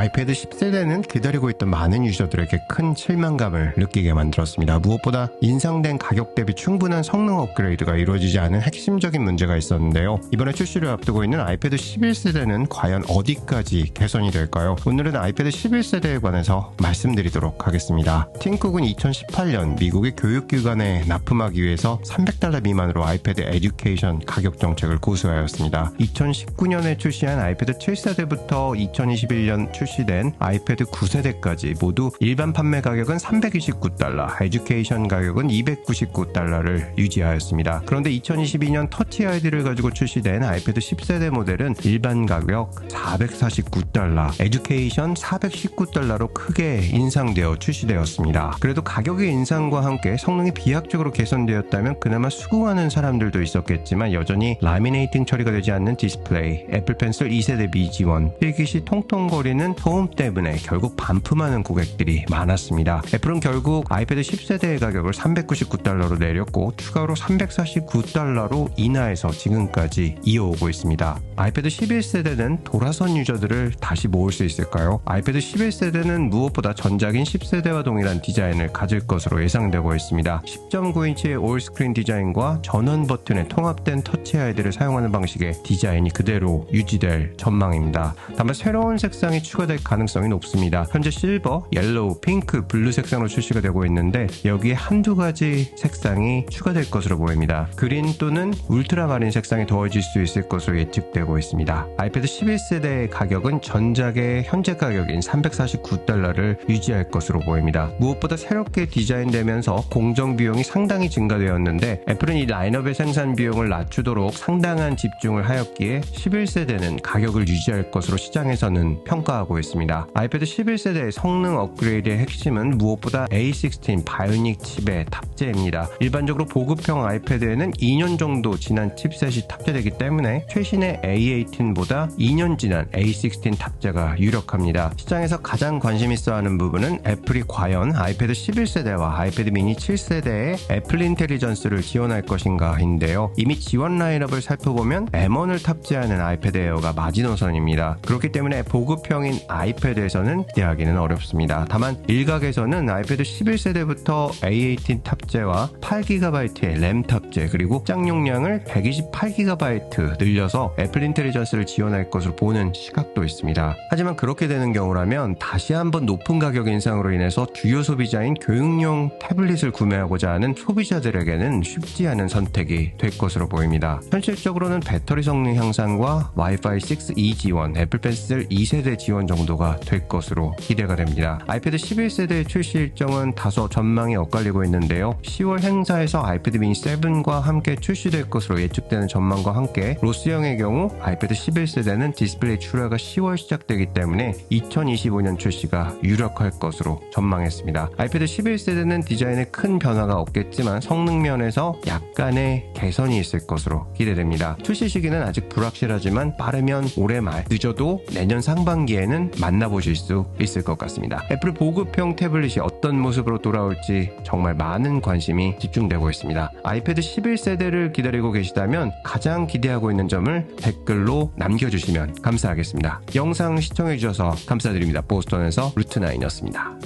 아이패드 10세대는 기다리고 있던 많은 유저들에게 큰 실망감을 느끼게 만들었습니다. 무엇보다 인상된 가격 대비 충분한 성능 업그레이드가 이루어지지 않은 핵심적인 문제가 있었는데요. 이번에 출시를 앞두고 있는 아이패드 11세대는 과연 어디까지 개선이 될까요? 오늘은 아이패드 11세대에 관해서 말씀드리도록 하겠습니다. 팀쿡은 2018년 미국의 교육기관에 납품하기 위해서 $300 미만으로 아이패드 에듀케이션 가격 정책을 고수하였습니다. 2019년에 출시한 아이패드 7세대부터 2021년 출시된 아이패드 9세대까지 모두 일반 판매 가격은 $329, 에듀케이션 가격은 $299를 유지하였습니다. 그런데 2022년 터치 아이디를 가지고 출시된 아이패드 10세대 모델은 일반 가격 $449, 에듀케이션 $419로 크게 인상되어 출시되었습니다. 그래도 가격의 인상과 함께 성능이 비약적으로 개선되었다면 그나마 수긍하는 사람들도 있었겠지만 여전히 라미네이팅 처리가 되지 않는 디스플레이, 애플 펜슬 2세대 미지원, 필기 시 통통거리는 소음 때문에 결국 반품하는 고객들이 많았습니다. 애플은 결국 아이패드 10세대의 가격을 $399로 내렸고 추가로 $349로 인하해서 지금까지 이어오고 있습니다. 아이패드 11세대는 돌아선 유저들을 다시 모을 수 있을까요? 아이패드 11세대는 무엇보다 전작인 10세대와 동일한 디자인을 가질 것으로 예상되고 있습니다. 10.9인치의 올스크린 디자인과 전원 버튼에 통합된 터치 아이디를 사용하는 방식의 디자인이 그대로 유지될 전망입니다. 다만 새로운 색상이 추가될 가능성이 높습니다. 현재 실버, 옐로우, 핑크, 블루 색상으로 출시가 되고 있는데 여기에 한두 가지 색상이 추가될 것으로 보입니다. 그린 또는 울트라마린 색상이 더해질 수 있을 것으로 예측되고 있습니다. 아이패드 11세대의 가격은 전작의 현재 가격인 $349를 유지할 것으로 보입니다. 무엇보다 새롭게 디자인되면서 공정 비용이 상당히 증가되었는데 애플은 이 라인업의 생산 비용을 낮추도록 상당한 집중을 하였기에 11세대는 가격을 유지할 것으로 시장에서는 평가하고 있습니다. 아이패드 11세대의 성능 업그레이드의 핵심은 무엇보다 A16 바이오닉 칩의 탑재입니다. 일반적으로 보급형 아이패드에는 2년 정도 지난 칩셋이 탑재되기 때문에 최신의 A18보다 2년 지난 A16 탑재가 유력합니다. 시장에서 가장 관심 있어 하는 부분은 애플이 과연 아이패드 11세대와 아이패드 미니 7세대에 애플 인텔리전스를 지원할 것인가인데요. 이미 지원 라인업을 살펴보면 M1을 탑재하는 아이패드 에어가 마지노선입니다. 그렇기 때문에 보급형인 아이패드에서는 기대하기는 어렵습니다. 다만 일각에서는 아이패드 11세대부터 A18 탑재와 8GB의 램 탑재 그리고 확장 용량을 128GB 늘려서 애플 인텔리전스를 지원할 것으로 보는 시각도 있습니다. 하지만 그렇게 되는 경우라면 다시 한번 높은 가격 인상으로 인해서 주요 소비자인 교육용 태블릿을 구매하고자 하는 소비자들에게는 쉽지 않은 선택이 될 것으로 보입니다. 현실적으로는 배터리 성능 향상과 와이파이 6E 지원, 애플 펜슬 2세대 지원 정도가 될 것으로 기대가 됩니다. 아이패드 11세대의 출시 일정은 다소 전망이 엇갈리고 있는데요. 10월 행사에서 아이패드 미니 7과 함께 출시될 것으로 예측되는 전망과 함께 로스형의 경우 아이패드 11세대는 디스플레이 출하가 10월 시작되기 때문에 2025년 출시가 유력할 것으로 전망했습니다. 아이패드 11세대는 디자인에 큰 변화가 없겠지만 성능 면에서 약간의 개선이 있을 것으로 기대됩니다. 출시 시기는 아직 불확실하지만 빠르면 올해 말, 늦어도 내년 상반기에는 만나보실 수 있을 것 같습니다. 애플 보급형 태블릿이 어떤 모습으로 돌아올지 정말 많은 관심이 집중되고 있습니다. 아이패드 11세대를 기다리고 계시다면 가장 기대하고 있는 점을 댓글로 남겨주시면 감사하겠습니다. 영상 시청해주셔서 감사드립니다. 보스턴에서 루트9이었습니다.